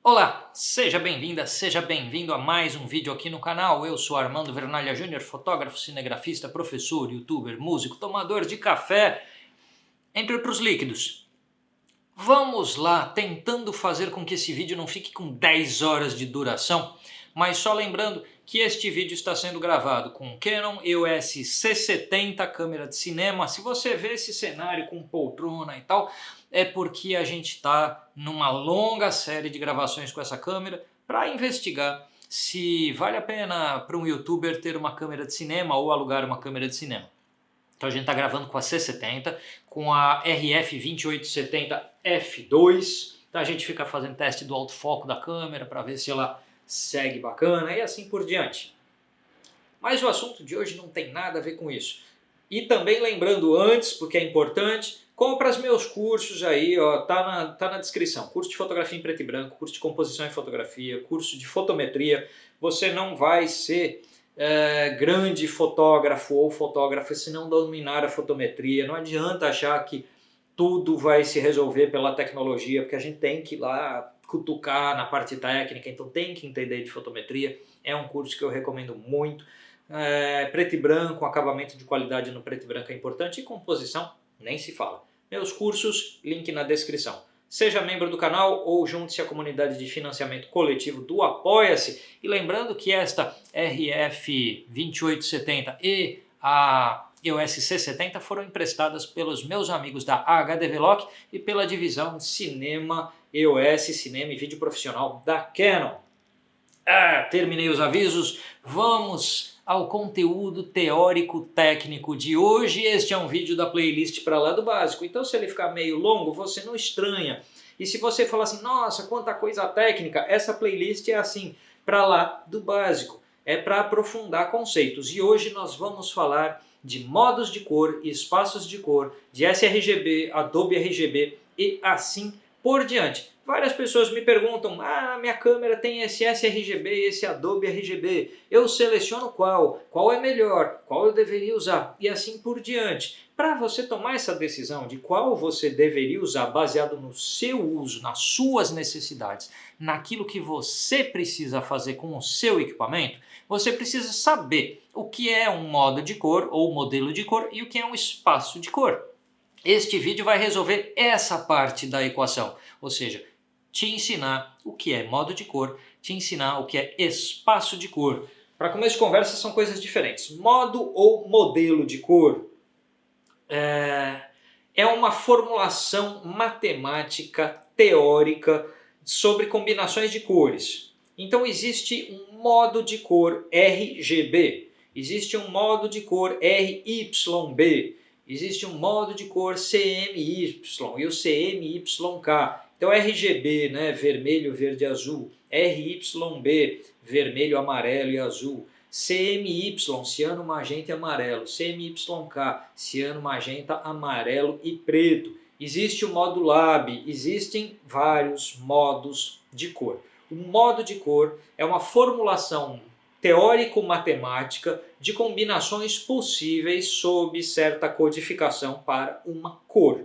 Olá, seja bem-vinda, seja bem-vindo a mais um vídeo aqui no canal. Eu sou Armando Vernalha Júnior, fotógrafo, cinegrafista, professor, youtuber, músico, tomador de café, entre outros líquidos. Vamos lá, tentando fazer com que esse vídeo não fique com 10 horas de duração, mas só lembrando que este vídeo está sendo gravado com Canon EOS C70, câmera de cinema. Se você vê esse cenário com poltrona e tal, é porque a gente está numa longa série de gravações com essa câmera para investigar se vale a pena para um youtuber ter uma câmera de cinema ou alugar uma câmera de cinema. Então a gente está gravando com a C70, com a RF 2870 F2, então a gente fica fazendo teste do autofoco da câmera para ver se ela segue bacana e assim por diante. Mas o assunto de hoje não tem nada a ver com isso. E também lembrando antes, porque é importante, compra os meus cursos aí, ó, tá na descrição. Curso de fotografia em preto e branco, curso de composição em fotografia, curso de fotometria. Você não vai ser grande fotógrafo ou fotógrafa se não dominar a fotometria. Não adianta achar que tudo vai se resolver pela tecnologia, porque a gente tem que ir lá cutucar na parte técnica, então tem que entender de fotometria. É um curso que eu recomendo muito. Preto e branco, acabamento de qualidade no preto e branco é importante, e composição nem se fala. Meus cursos, link na descrição. Seja membro do canal ou junte-se à comunidade de financiamento coletivo do Apoia-se. E lembrando que esta RF 2870 e a EOS C70 foram emprestadas pelos meus amigos da HDVLOG e pela divisão de cinema EOS, cinema e vídeo profissional da Canon. Terminei os avisos, vamos ao conteúdo teórico-técnico de hoje. Este é um vídeo da playlist para lá do básico, então se ele ficar meio longo, você não estranha. E se você falar assim, nossa, quanta coisa técnica, essa playlist é assim, para lá do básico. É para aprofundar conceitos. E hoje nós vamos falar de modos de cor, espaços de cor, de sRGB, Adobe RGB e assim por diante. Várias pessoas me perguntam, minha câmera tem esse sRGB, esse Adobe RGB, eu seleciono qual é melhor, qual eu deveria usar e assim por diante. Para você tomar essa decisão de qual você deveria usar baseado no seu uso, nas suas necessidades, naquilo que você precisa fazer com o seu equipamento, você precisa saber o que é um modo de cor ou modelo de cor e o que é um espaço de cor. Este vídeo vai resolver essa parte da equação, ou seja, te ensinar o que é modo de cor, te ensinar o que é espaço de cor. Para começo de conversa são coisas diferentes. Modo ou modelo de cor é uma formulação matemática teórica sobre combinações de cores. Então existe um modo de cor RGB, existe um modo de cor RYB, existe um modo de cor CMY e o CMYK. Então RGB, né, vermelho, verde, azul, RYB, vermelho, amarelo e azul, CMY, ciano, magenta e amarelo, CMYK, ciano, magenta, amarelo e preto. Existe o modo Lab, existem vários modos de cor. O modo de cor é uma formulação teórico-matemática de combinações possíveis sob certa codificação para uma cor.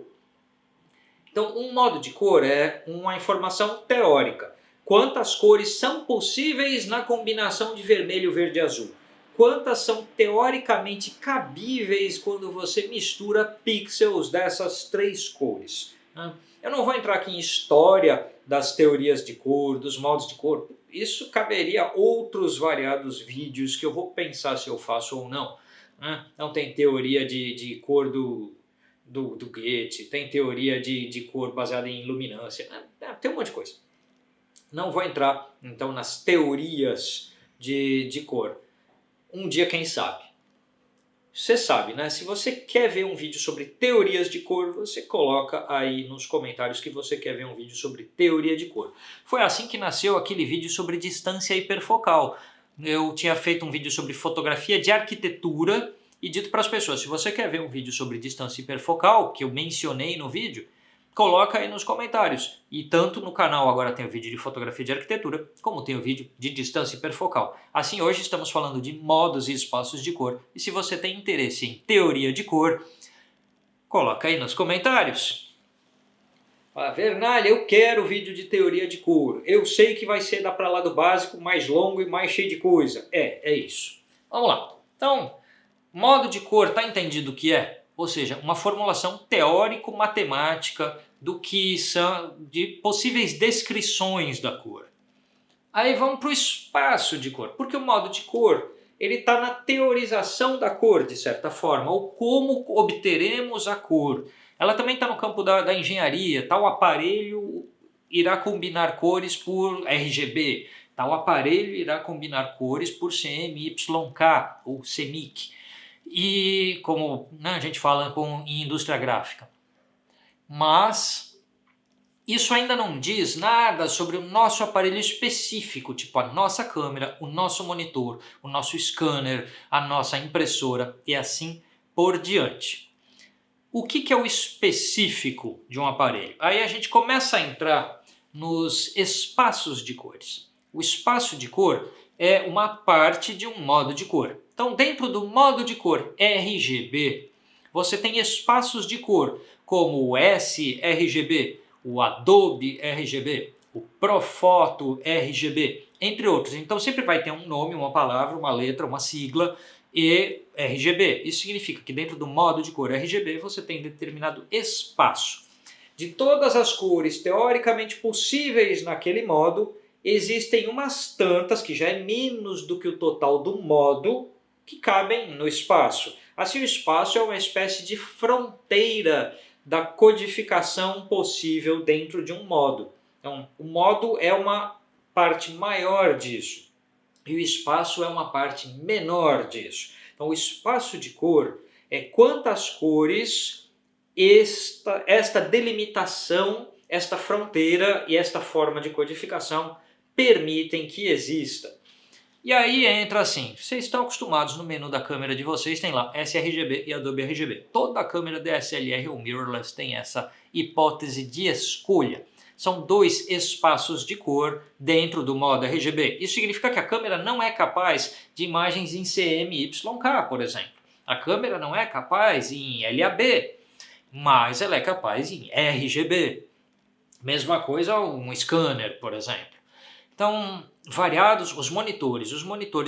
Então, um modo de cor é uma informação teórica. Quantas cores são possíveis na combinação de vermelho, verde e azul? Quantas são teoricamente cabíveis quando você mistura pixels dessas três cores? Eu não vou entrar aqui em história das teorias de cor, dos modos de cor. Isso caberia a outros variados vídeos que eu vou pensar se eu faço ou não. Não tem teoria de cor do Goethe, tem teoria de cor baseada em luminância, tem um monte de coisa. Não vou entrar então nas teorias de cor. Um dia quem sabe. Você sabe, né? Se você quer ver um vídeo sobre teorias de cor, você coloca aí nos comentários que você quer ver um vídeo sobre teoria de cor. Foi assim que nasceu aquele vídeo sobre distância hiperfocal. Eu tinha feito um vídeo sobre fotografia de arquitetura e dito para as pessoas, se você quer ver um vídeo sobre distância hiperfocal, que eu mencionei no vídeo, coloca aí nos comentários. E tanto no canal agora tem o vídeo de fotografia de arquitetura, como tem o vídeo de distância hiperfocal. Assim, hoje estamos falando de modos e espaços de cor. E se você tem interesse em teoria de cor, coloca aí nos comentários. Fala, Vernalha, eu quero vídeo de teoria de cor. Eu sei que vai ser da pra lá do básico, mais longo e mais cheio de coisa. É isso. Vamos lá. Então, modo de cor, tá entendido o que é? Ou seja, uma formulação teórico-matemática do que são de possíveis descrições da cor. Aí vamos para o espaço de cor, porque o modo de cor ele está na teorização da cor, de certa forma, ou como obteremos a cor. Ela também está no campo da engenharia, tal aparelho irá combinar cores por RGB, tal aparelho irá combinar cores por CMYK ou CMYK, e como a gente fala em indústria gráfica. Mas isso ainda não diz nada sobre o nosso aparelho específico, tipo a nossa câmera, o nosso monitor, o nosso scanner, a nossa impressora e assim por diante. O que é o específico de um aparelho? Aí a gente começa a entrar nos espaços de cores. O espaço de cor é uma parte de um modo de cor. Então, dentro do modo de cor RGB, você tem espaços de cor como o sRGB, o Adobe RGB, o Profoto RGB, entre outros. Então sempre vai ter um nome, uma palavra, uma letra, uma sigla e RGB. Isso significa que dentro do modo de cor RGB você tem determinado espaço. De todas as cores teoricamente possíveis naquele modo, existem umas tantas, que já é menos do que o total do modo, que cabem no espaço. Assim, o espaço é uma espécie de fronteira da codificação possível dentro de um modo. Então, o modo é uma parte maior disso e o espaço é uma parte menor disso. Então, o espaço de cor é quantas cores esta delimitação, esta fronteira e esta forma de codificação permitem que exista. E aí entra assim, vocês estão acostumados no menu da câmera de vocês, tem lá sRGB e Adobe RGB. Toda câmera DSLR ou mirrorless tem essa hipótese de escolha. São dois espaços de cor dentro do modo RGB. Isso significa que a câmera não é capaz de imagens em CMYK, por exemplo. A câmera não é capaz em LAB, mas ela é capaz em RGB. Mesma coisa um scanner, por exemplo. Então, variados os monitores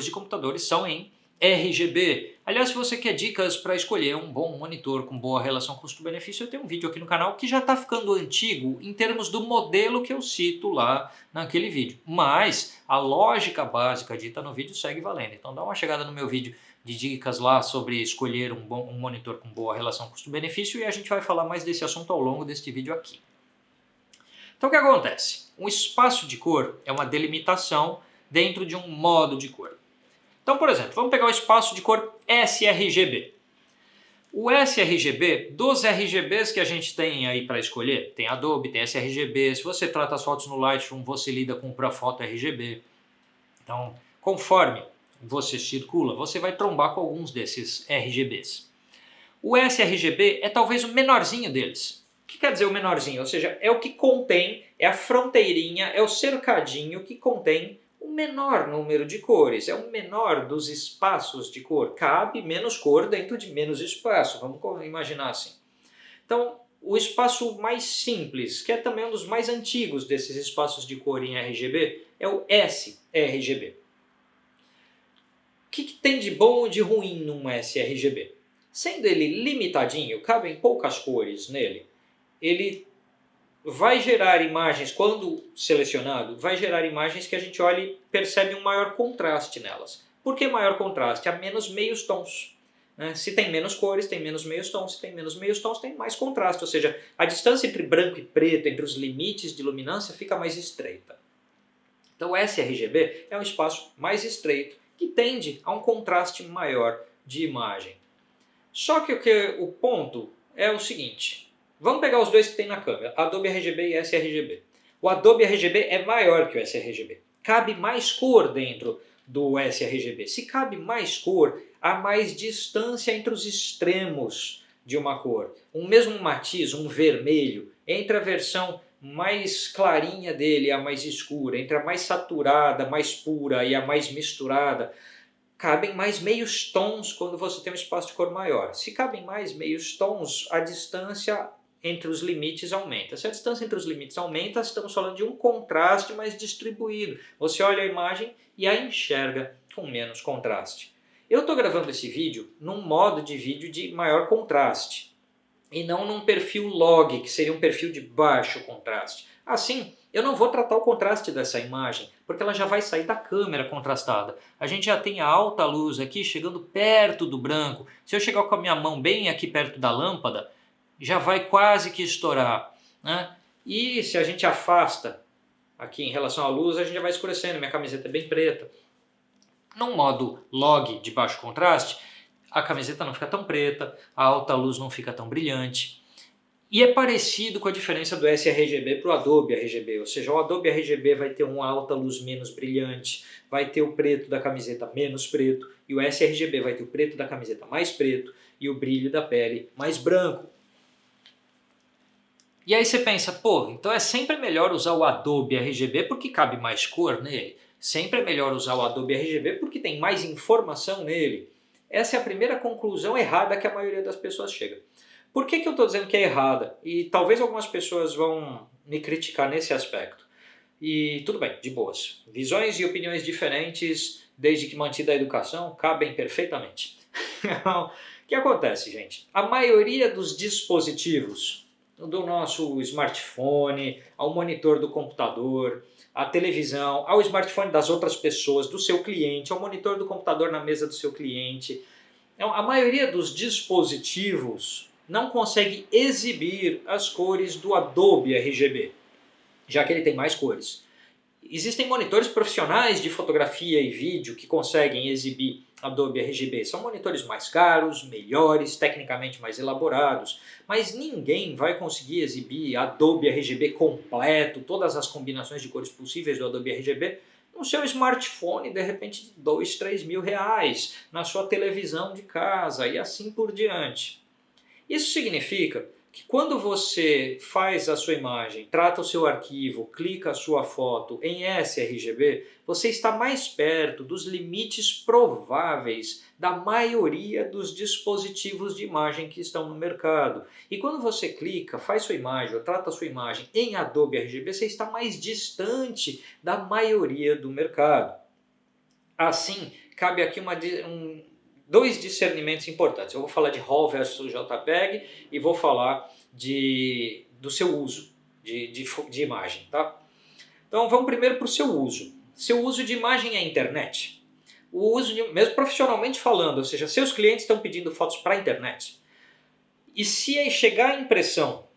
de computadores são em RGB. Aliás, se você quer dicas para escolher um bom monitor com boa relação custo-benefício, eu tenho um vídeo aqui no canal que já está ficando antigo em termos do modelo que eu cito lá naquele vídeo. Mas a lógica básica dita no vídeo segue valendo. Então dá uma chegada no meu vídeo de dicas lá sobre escolher um monitor com boa relação custo-benefício e a gente vai falar mais desse assunto ao longo deste vídeo aqui. Então o que acontece? Um espaço de cor é uma delimitação dentro de um modo de cor. Então, por exemplo, vamos pegar o espaço de cor sRGB. O sRGB, dos RGBs que a gente tem aí para escolher, tem Adobe, tem sRGB, se você trata as fotos no Lightroom, você lida com o Profoto RGB. Então, conforme você circula, você vai trombar com alguns desses RGBs. O sRGB é talvez o menorzinho deles. O que quer dizer o menorzinho? Ou seja, é o que contém, é a fronteirinha, é o cercadinho que contém o menor número de cores. É o menor dos espaços de cor. Cabe menos cor dentro de menos espaço. Vamos imaginar assim. Então, o espaço mais simples, que é também um dos mais antigos desses espaços de cor em RGB, é o sRGB. O que tem de bom e de ruim num sRGB? Sendo ele limitadinho, cabem poucas cores nele, ele vai gerar imagens, quando selecionado, vai gerar imagens que a gente olha e percebe um maior contraste nelas. Por que maior contraste? Há menos meios tons. Né? Se tem menos cores, tem menos meios tons. Se tem menos meios tons, tem mais contraste. Ou seja, a distância entre branco e preto, entre os limites de luminância, fica mais estreita. Então o sRGB é um espaço mais estreito que tende a um contraste maior de imagem. Só que o ponto é o seguinte. Vamos pegar os dois que tem na câmera, Adobe RGB e sRGB. O Adobe RGB é maior que o sRGB. Cabe mais cor dentro do sRGB. Se cabe mais cor, há mais distância entre os extremos de uma cor. Um mesmo matiz, um vermelho, entre a versão mais clarinha dele e a mais escura, entre a mais saturada, mais pura e a mais misturada, cabem mais meios tons quando você tem um espaço de cor maior. Se cabem mais meios tons, a distância entre os limites aumenta. Se a distância entre os limites aumenta, estamos falando de um contraste mais distribuído. Você olha a imagem e a enxerga com menos contraste. Eu estou gravando esse vídeo num modo de vídeo de maior contraste e não num perfil log, que seria um perfil de baixo contraste. Assim, eu não vou tratar o contraste dessa imagem, porque ela já vai sair da câmera contrastada. A gente já tem a alta luz aqui chegando perto do branco. Se eu chegar com a minha mão bem aqui perto da lâmpada, já vai quase que estourar, né? E se a gente afasta aqui em relação à luz, a gente já vai escurecendo. Minha camiseta é bem preta. Num modo log de baixo contraste, a camiseta não fica tão preta, a alta luz não fica tão brilhante. E é parecido com a diferença do sRGB para o Adobe RGB, ou seja, o Adobe RGB vai ter uma alta luz menos brilhante, vai ter o preto da camiseta menos preto, e o sRGB vai ter o preto da camiseta mais preto e o brilho da pele mais branco. E aí você pensa, pô, então é sempre melhor usar o Adobe RGB porque cabe mais cor nele. Sempre é melhor usar o Adobe RGB porque tem mais informação nele. Essa é a primeira conclusão errada que a maioria das pessoas chega. Por que eu estou dizendo que é errada? E talvez algumas pessoas vão me criticar nesse aspecto. E tudo bem, de boas. Visões e opiniões diferentes, desde que mantida a educação, cabem perfeitamente. O que acontece, gente? A maioria dos dispositivos, do nosso smartphone, ao monitor do computador, à televisão, ao smartphone das outras pessoas, do seu cliente, ao monitor do computador na mesa do seu cliente, a maioria dos dispositivos não consegue exibir as cores do Adobe RGB, já que ele tem mais cores. Existem monitores profissionais de fotografia e vídeo que conseguem exibir Adobe RGB. São monitores mais caros, melhores, tecnicamente mais elaborados, mas ninguém vai conseguir exibir Adobe RGB completo, todas as combinações de cores possíveis do Adobe RGB, no seu smartphone, de repente, de 2, 3 mil reais, na sua televisão de casa e assim por diante. Isso significa que quando você faz a sua imagem, trata o seu arquivo, clica a sua foto em sRGB, você está mais perto dos limites prováveis da maioria dos dispositivos de imagem que estão no mercado. E quando você clica, faz sua imagem ou trata a sua imagem em Adobe RGB, você está mais distante da maioria do mercado. Assim, cabe aqui dois discernimentos importantes. Eu vou falar de RAW versus JPEG e vou falar do seu uso de imagem. Tá? Então vamos primeiro para o seu uso. Seu uso de imagem é a internet. O uso, mesmo profissionalmente falando, ou seja, seus clientes estão pedindo fotos para a internet. E se chegar a impressão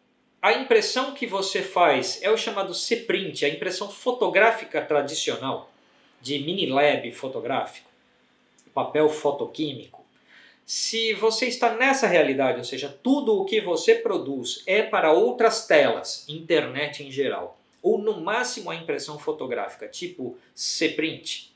que você faz é o chamado C-print, a impressão fotográfica tradicional, de mini lab fotográfico, papel fotoquímico. Se você está nessa realidade, ou seja, tudo o que você produz é para outras telas, internet em geral, ou no máximo a impressão fotográfica, tipo C-print,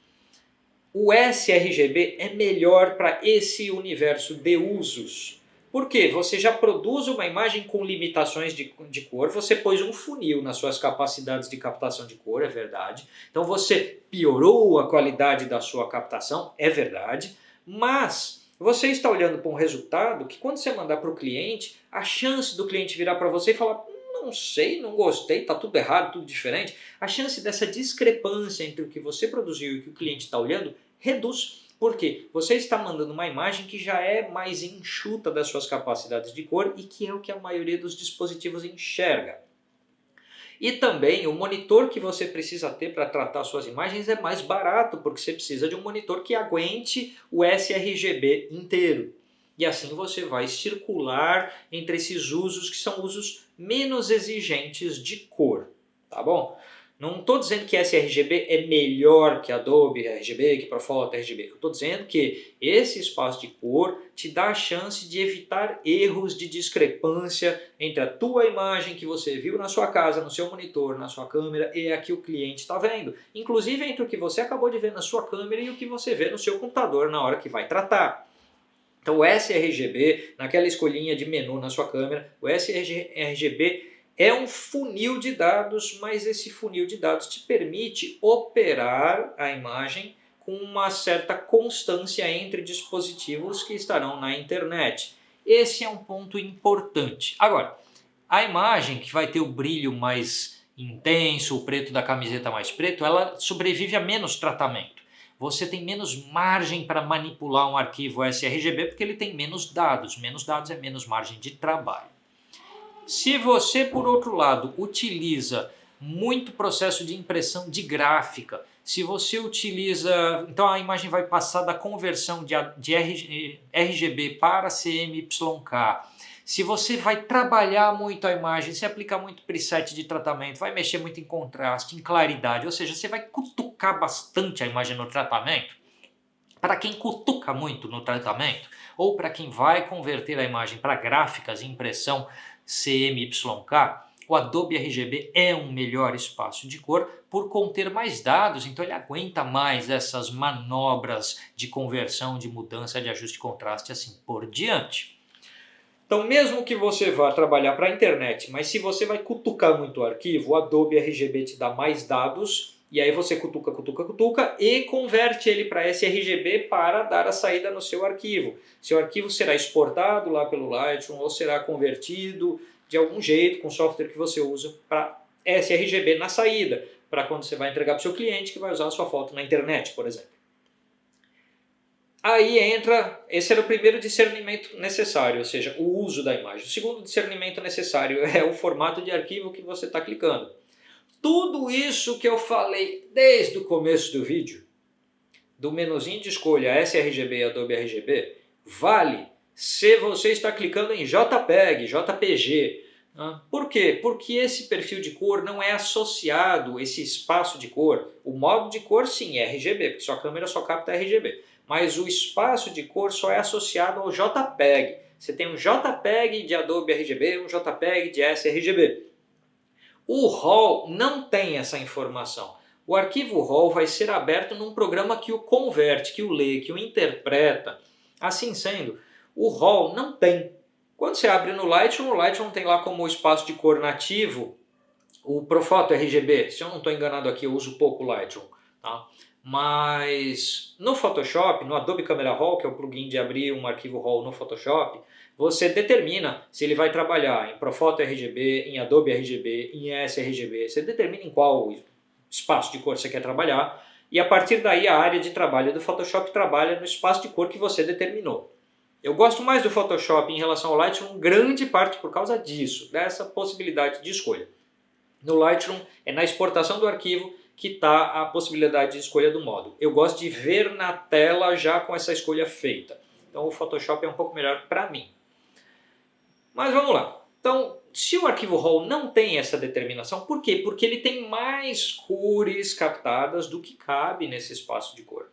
o sRGB é melhor para esse universo de usos. Por quê? Você já produz uma imagem com limitações de cor, você pôs um funil nas suas capacidades de captação de cor, é verdade. Então você piorou a qualidade da sua captação, é verdade. Mas você está olhando para um resultado que quando você mandar para o cliente, a chance do cliente virar para você e falar não sei, não gostei, está tudo errado, tudo diferente, a chance dessa discrepância entre o que você produziu e o que o cliente está olhando reduz. Por quê? Você está mandando uma imagem que já é mais enxuta das suas capacidades de cor e que é o que a maioria dos dispositivos enxerga. E também o monitor que você precisa ter para tratar suas imagens é mais barato, porque você precisa de um monitor que aguente o sRGB inteiro. E assim você vai circular entre esses usos que são usos menos exigentes de cor, tá bom? Não estou dizendo que sRGB é melhor que Adobe RGB, que Profoto RGB. Eu estou dizendo que esse espaço de cor te dá a chance de evitar erros de discrepância entre a tua imagem que você viu na sua casa, no seu monitor, na sua câmera e a que o cliente está vendo. Inclusive entre o que você acabou de ver na sua câmera e o que você vê no seu computador na hora que vai tratar. Então o sRGB, naquela escolhinha de menu na sua câmera, o sRGB é um funil de dados, mas esse funil de dados te permite operar a imagem com uma certa constância entre dispositivos que estarão na internet. Esse é um ponto importante. Agora, A imagem que vai ter o brilho mais intenso, o preto da camiseta mais preto, ela sobrevive a menos tratamento. Você tem menos margem para manipular um arquivo sRGB porque ele tem menos dados é menos margem de trabalho. Se você, por outro lado, utiliza muito processo de impressão de gráfica, se você utiliza, então a imagem vai passar da conversão de RGB para CMYK, se você vai trabalhar muito a imagem, se aplicar muito preset de tratamento, vai mexer muito em contraste, em claridade, ou seja, você vai cutucar bastante a imagem no tratamento. Para quem cutuca muito no tratamento, ou para quem vai converter a imagem para gráficas e impressão CMYK, o Adobe RGB é um melhor espaço de cor por conter mais dados, então ele aguenta mais essas manobras de conversão, de mudança, de ajuste de contraste e assim por diante. Então, mesmo que você vá trabalhar para a internet, mas se você vai cutucar muito o arquivo, o Adobe RGB te dá mais dados, e aí você cutuca e converte ele para sRGB para dar a saída no seu arquivo. Seu arquivo será exportado lá pelo Lightroom ou será convertido de algum jeito com o software que você usa para sRGB na saída, para quando você vai entregar para o seu cliente que vai usar a sua foto na internet, por exemplo. Aí entra, esse era o primeiro discernimento necessário, ou seja, o uso da imagem. O segundo discernimento necessário é o formato de arquivo que você está clicando. Tudo isso que eu falei desde o começo do vídeo, do menuzinho de escolha sRGB e Adobe RGB, vale se você está clicando em JPEG, JPG. Por quê? Porque esse perfil de cor não é associado, esse espaço de cor. O modo de cor sim é RGB, porque sua câmera só capta RGB. Mas o espaço de cor só é associado ao JPEG. Você tem um JPEG de Adobe RGB, um JPEG de sRGB. O RAW não tem essa informação. O arquivo RAW vai ser aberto num programa que o converte, que o lê, que o interpreta. Assim sendo, o RAW não tem. Quando você abre no Lightroom tem lá como espaço de cor nativo o Profoto RGB. Se eu não estou enganado aqui, eu uso pouco o Lightroom. Tá? Mas no Photoshop, no Adobe Camera Raw, que é o plugin de abrir um arquivo RAW no Photoshop, você determina se ele vai trabalhar em Profoto RGB, em Adobe RGB, em sRGB. Você determina em qual espaço de cor você quer trabalhar e a partir daí a área de trabalho do Photoshop trabalha no espaço de cor que você determinou. Eu gosto mais do Photoshop em relação ao Lightroom, grande parte por causa disso, dessa possibilidade de escolha. No Lightroom é na exportação do arquivo que está a possibilidade de escolha do modo. Eu gosto de ver na tela já com essa escolha feita. Então o Photoshop é um pouco melhor para mim. Mas vamos lá. Então, se o arquivo RAW não tem essa determinação, por quê? Porque ele tem mais cores captadas do que cabe nesse espaço de cor.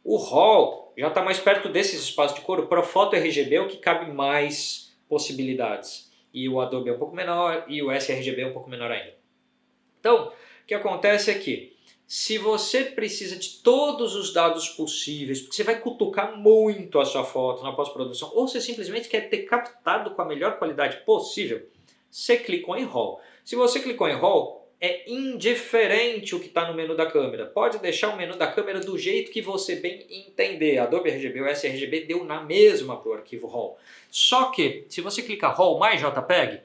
O RAW já está mais perto desses espaços de cor. O Profoto RGB é o que cabe mais possibilidades. E o Adobe é um pouco menor e o sRGB é um pouco menor ainda. Então, o que acontece é que se você precisa de todos os dados possíveis, porque você vai cutucar muito a sua foto na pós-produção, ou você simplesmente quer ter captado com a melhor qualidade possível, você clicou em RAW. Se você clicou em RAW, é indiferente o que está no menu da câmera. Pode deixar o menu da câmera do jeito que você bem entender. Adobe RGB ou sRGB deu na mesma para o arquivo RAW. Só que, se você clicar RAW mais JPEG,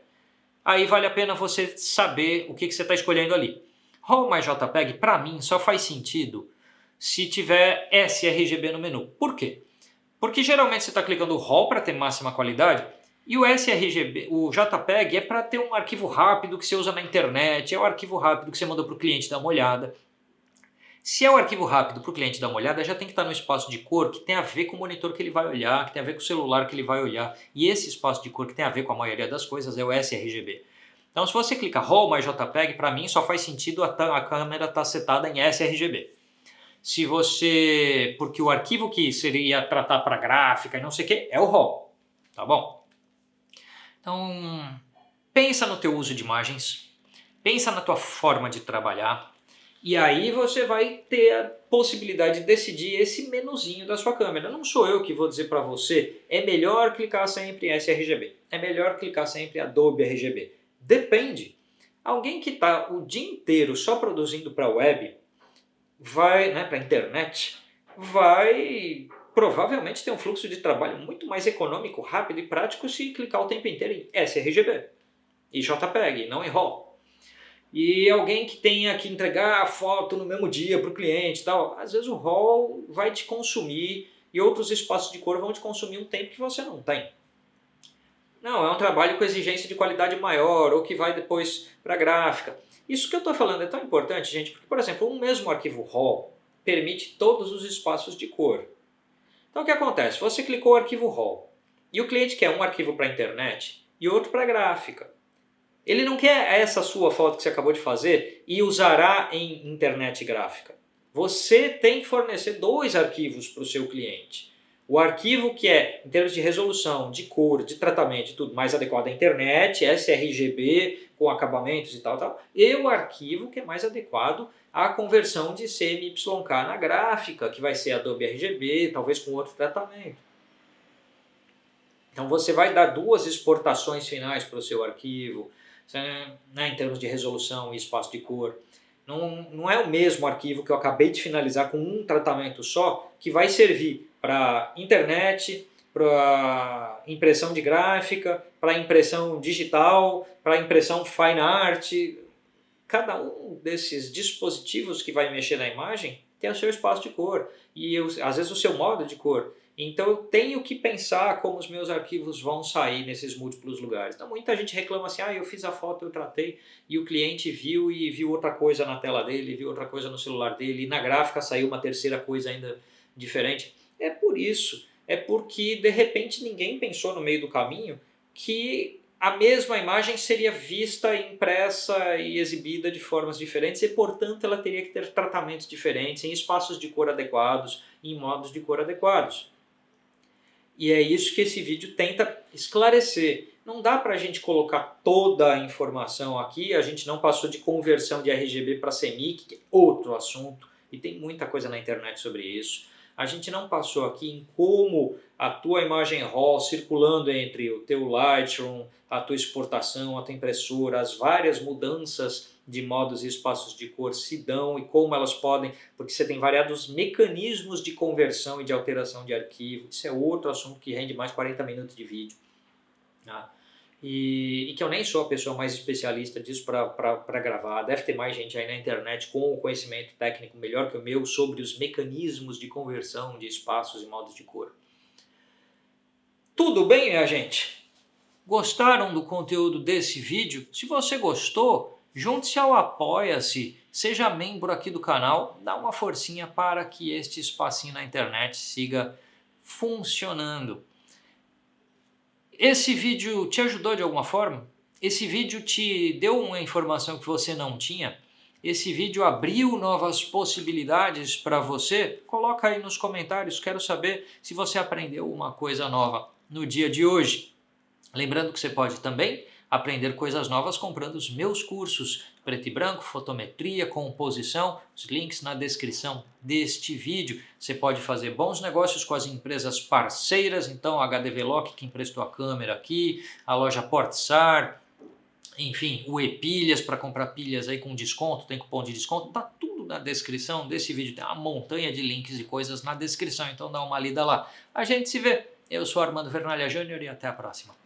aí vale a pena você saber o que você está escolhendo ali. RAW mais JPEG, para mim, só faz sentido se tiver sRGB no menu. Por quê? Porque geralmente você está clicando RAW para ter máxima qualidade e o sRGB, o JPEG é para ter um arquivo rápido que você usa na internet, é o arquivo rápido que você manda para o cliente dar uma olhada. Se é o arquivo rápido para o cliente dar uma olhada, já tem que estar no espaço de cor que tem a ver com o monitor que ele vai olhar, que tem a ver com o celular que ele vai olhar. E esse espaço de cor que tem a ver com a maioria das coisas é o sRGB. Então, se você clica RAW mais JPEG, para mim só faz sentido a câmera estar setada em sRGB. Se você... Porque o arquivo que seria tratar para gráfica e não sei o que é o RAW. Tá bom? Então, pensa no teu uso de imagens, pensa na tua forma de trabalhar e aí você vai ter a possibilidade de decidir esse menuzinho da sua câmera. Não sou eu que vou dizer para você, é melhor clicar sempre em sRGB, é melhor clicar sempre em Adobe RGB. Depende. Alguém que está o dia inteiro só produzindo para a web, para a internet, vai provavelmente ter um fluxo de trabalho muito mais econômico, rápido e prático se clicar o tempo inteiro em sRGB. e JPEG, não em RAW. E alguém que tenha que entregar a foto no mesmo dia para o cliente e tal, às vezes o RAW vai te consumir e outros espaços de cor vão te consumir um tempo que você não tem. Não, é um trabalho com exigência de qualidade maior ou que vai depois para a gráfica. Isso que eu estou falando é tão importante, gente, porque, por exemplo, um mesmo arquivo RAW permite todos os espaços de cor. Então o que acontece? Você clicou o arquivo RAW e o cliente quer um arquivo para a internet e outro para a gráfica. Ele não quer essa sua foto que você acabou de fazer e usará em internet gráfica. Você tem que fornecer 2 arquivos para o seu cliente. O arquivo que é, em termos de resolução, de cor, de tratamento e tudo mais adequado à internet, sRGB, com acabamentos e tal, e o arquivo que é mais adequado à conversão de CMYK na gráfica, que vai ser Adobe RGB, talvez com outro tratamento. Então você vai dar 2 exportações finais para o seu arquivo, né, em termos de resolução e espaço de cor. Não é o mesmo arquivo que eu acabei de finalizar com um tratamento só, que vai servir para internet, para impressão de gráfica, para impressão digital, para impressão fine art. Cada um desses dispositivos que vai mexer na imagem tem o seu espaço de cor e às vezes o seu modo de cor. Então eu tenho que pensar como os meus arquivos vão sair nesses múltiplos lugares. Então muita gente reclama assim, eu fiz a foto, eu tratei e o cliente viu e viu outra coisa na tela dele, viu outra coisa no celular dele e na gráfica saiu uma terceira coisa ainda diferente. É por isso, é porque de repente ninguém pensou no meio do caminho que a mesma imagem seria vista, impressa e exibida de formas diferentes e portanto ela teria que ter tratamentos diferentes, em espaços de cor adequados, em modos de cor adequados. E é isso que esse vídeo tenta esclarecer. Não dá para a gente colocar toda a informação aqui, a gente não passou de conversão de RGB para CMYK, que é outro assunto, e tem muita coisa na internet sobre isso. A gente não passou aqui em como a tua imagem RAW circulando entre o teu Lightroom, a tua exportação, a tua impressora, as várias mudanças de modos e espaços de cor se dão e como elas podem, porque você tem variados mecanismos de conversão e de alteração de arquivo. Isso é outro assunto que rende mais 40 minutos de vídeo. Tá? E que eu nem sou a pessoa mais especialista disso para gravar. Deve ter mais gente aí na internet com o conhecimento técnico melhor que o meu sobre os mecanismos de conversão de espaços e modos de cor. Tudo bem, minha gente? Gostaram do conteúdo desse vídeo? Se você gostou, junte-se ao Apoia-se, seja membro aqui do canal, dá uma forcinha para que este espacinho na internet siga funcionando. Esse vídeo te ajudou de alguma forma? Esse vídeo te deu uma informação que você não tinha? Esse vídeo abriu novas possibilidades para você? Coloca aí nos comentários, quero saber se você aprendeu uma coisa nova no dia de hoje. Lembrando que você pode também aprender coisas novas comprando os meus cursos preto e branco, fotometria, composição, os links na descrição deste vídeo. Você pode fazer bons negócios com as empresas parceiras, então a HDVLOC que emprestou a câmera aqui, a loja Portsar, enfim, o ePilhas para comprar pilhas aí com desconto, tem cupom de desconto, tá tudo na descrição desse vídeo, tem uma montanha de links e coisas na descrição, então dá uma lida lá. A gente se vê, eu sou Armando Vernalha Júnior e até a próxima.